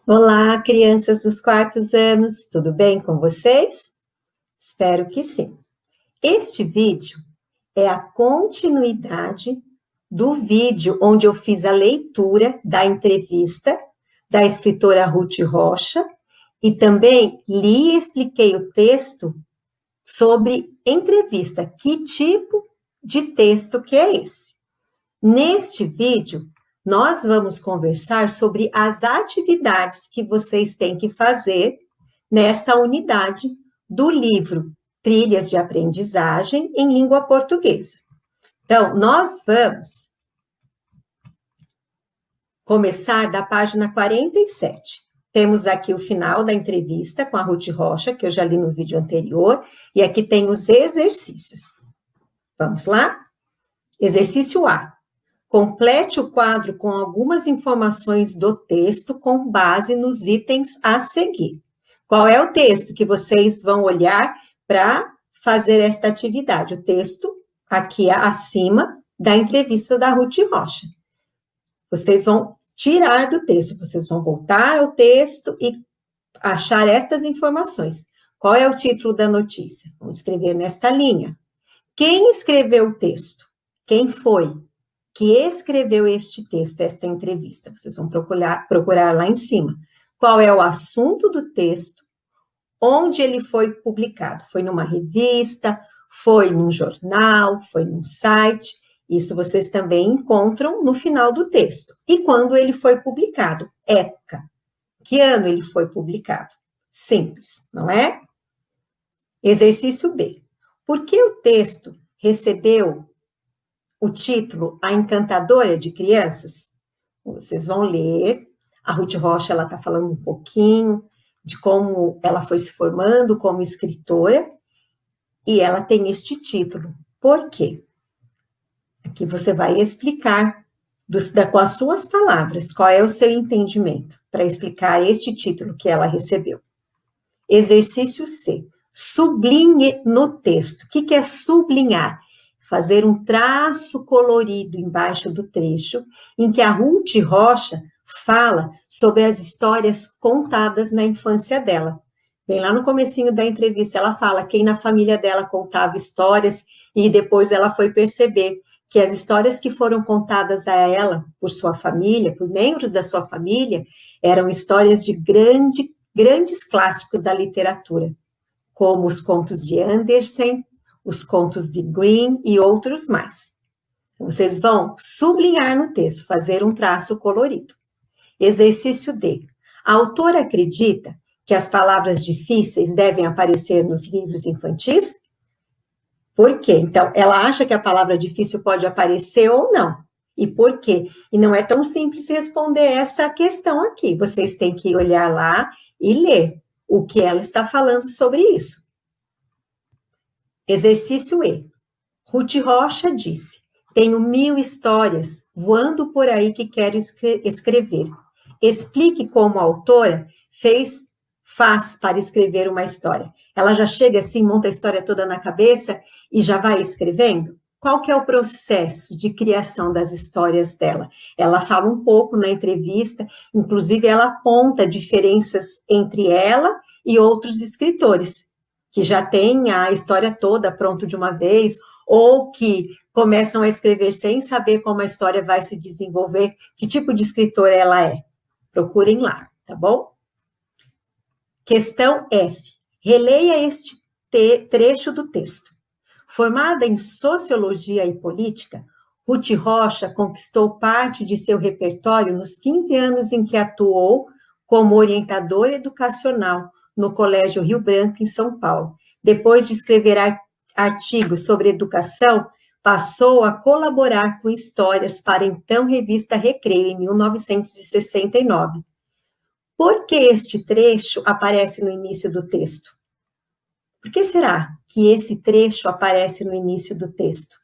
Olá, crianças dos quartos anos, tudo bem com vocês? Espero que sim. Este vídeo é a continuidade do vídeo onde eu fiz a leitura da entrevista da escritora Ruth Rocha e também li e expliquei o texto sobre entrevista, que tipo de texto que é esse. Neste vídeo, nós vamos conversar sobre as atividades que vocês têm que fazer nessa unidade do livro Trilhas de Aprendizagem em Língua Portuguesa. Então, nós vamos começar da página 47. Temos aqui o final da entrevista com a Ruth Rocha, que eu já li no vídeo anterior, e aqui tem os exercícios. Vamos lá? Exercício A. Complete o quadro com algumas informações do texto com base nos itens a seguir. Qual é o texto que vocês vão olhar para fazer esta atividade? O texto aqui acima da entrevista da Ruth Rocha. Vocês vão tirar do texto, vocês vão voltar ao texto e achar estas informações. Qual é o título da notícia? Vamos escrever nesta linha. Quem escreveu o texto? Quem foi que escreveu este texto, esta entrevista? Vocês vão procurar lá em cima. Qual é o assunto do texto? Onde ele foi publicado? Foi numa revista? Foi num jornal? Foi num site? Isso vocês também encontram no final do texto. E quando ele foi publicado? Época. Que ano ele foi publicado? Simples, não é? Exercício B. Por que o texto recebeu o título A Encantadora de Crianças? Vocês vão ler. A Ruth Rocha, ela está falando um pouquinho de como ela foi se formando como escritora e ela tem este título. Por quê? Aqui você vai explicar com as suas palavras qual é o seu entendimento para explicar este título que ela recebeu. Exercício C. Sublinhe no texto. O que é sublinhar? Fazer um traço colorido embaixo do trecho em que a Ruth Rocha fala sobre as histórias contadas na infância dela. Bem lá no comecinho da entrevista, ela fala quem na família dela contava histórias e depois ela foi perceber que as histórias que foram contadas a ela por sua família, por membros da sua família, eram histórias de grandes clássicos da literatura, como os contos de Andersen, os contos de Grimm e outros mais. Vocês vão sublinhar no texto, fazer um traço colorido. Exercício D. A autora acredita que as palavras difíceis devem aparecer nos livros infantis? Por quê? Então, ela acha que a palavra difícil pode aparecer ou não. E por quê? E não é tão simples responder essa questão aqui. Vocês têm que olhar lá e ler o que ela está falando sobre isso. Exercício E. Ruth Rocha disse: tenho 1000 histórias voando por aí que quero escrever. Explique como a autora faz para escrever uma história. Ela já chega assim, monta a história toda na cabeça e já vai escrevendo? Qual que é o processo de criação das histórias dela? Ela fala um pouco na entrevista, inclusive ela aponta diferenças entre ela e outros escritores, que já têm a história toda pronta de uma vez, ou que começam a escrever sem saber como a história vai se desenvolver, que tipo de escritora ela é. Procurem lá, tá bom? Questão F. Releia este trecho do texto. Formada em Sociologia e Política, Ruth Rocha conquistou parte de seu repertório nos 15 anos em que atuou como orientadora educacional no Colégio Rio Branco, em São Paulo. Depois de escrever artigos sobre educação, passou a colaborar com histórias para a então revista Recreio, em 1969. Por que este trecho aparece no início do texto? Por que será que esse trecho aparece no início do texto?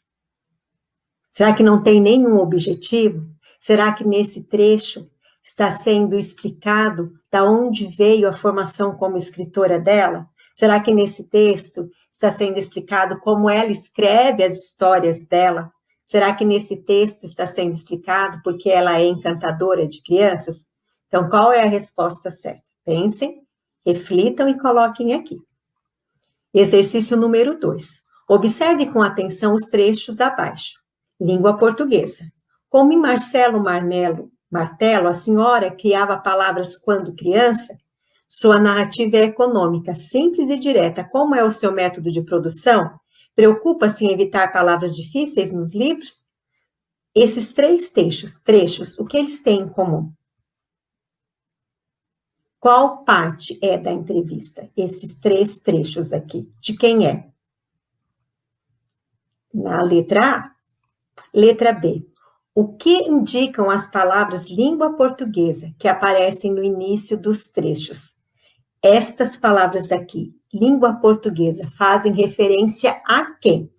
Será que não tem nenhum objetivo? Será que nesse trecho está sendo explicado de onde veio a formação como escritora dela? Será que nesse texto está sendo explicado como ela escreve as histórias dela? Será que nesse texto está sendo explicado porque ela é encantadora de crianças? Então, qual é a resposta certa? Pensem, reflitam e coloquem aqui. Exercício número 2. Observe com atenção os trechos abaixo. Língua portuguesa. Como em Marcelo Martelo, a senhora criava palavras quando criança, sua narrativa é econômica, simples e direta. Como é o seu método de produção? Preocupa-se em evitar palavras difíceis nos livros? Esses 3 trechos, o que eles têm em comum? Qual parte é da entrevista? Esses 3 trechos aqui. De quem é? Na letra A. Letra B. O que indicam as palavras língua portuguesa que aparecem no início dos trechos? Estas palavras aqui, língua portuguesa, fazem referência a quem?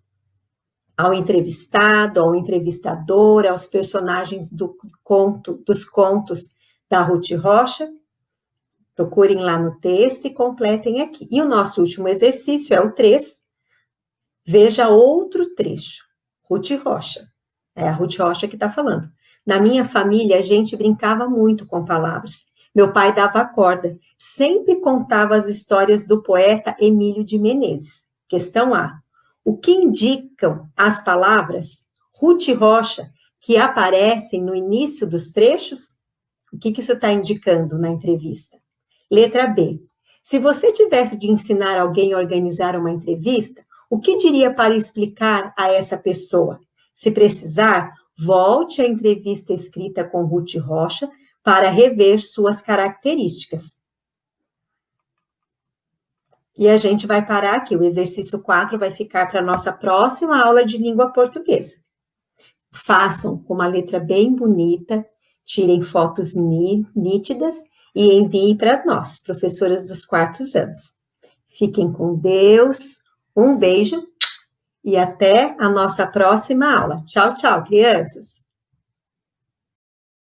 Ao entrevistado, ao entrevistador, aos personagens dos contos da Ruth Rocha? Procurem lá no texto e completem aqui. E o nosso último exercício é o 3. Veja outro trecho. Ruth Rocha. É a Ruth Rocha que está falando. Na minha família, a gente brincava muito com palavras. Meu pai dava corda. Sempre contava as histórias do poeta Emílio de Menezes. Questão A. O que indicam as palavras Ruth Rocha que aparecem no início dos trechos? O que isso está indicando na entrevista? Letra B. Se você tivesse de ensinar alguém a organizar uma entrevista, o que diria para explicar a essa pessoa? Se precisar, volte à entrevista escrita com Ruth Rocha para rever suas características. E a gente vai parar aqui. O exercício 4 vai ficar para a nossa próxima aula de língua portuguesa. Façam com uma letra bem bonita, tirem fotos nítidas e enviem para nós, professoras dos 4º anos. Fiquem com Deus, um beijo e até a nossa próxima aula. Tchau, tchau, crianças!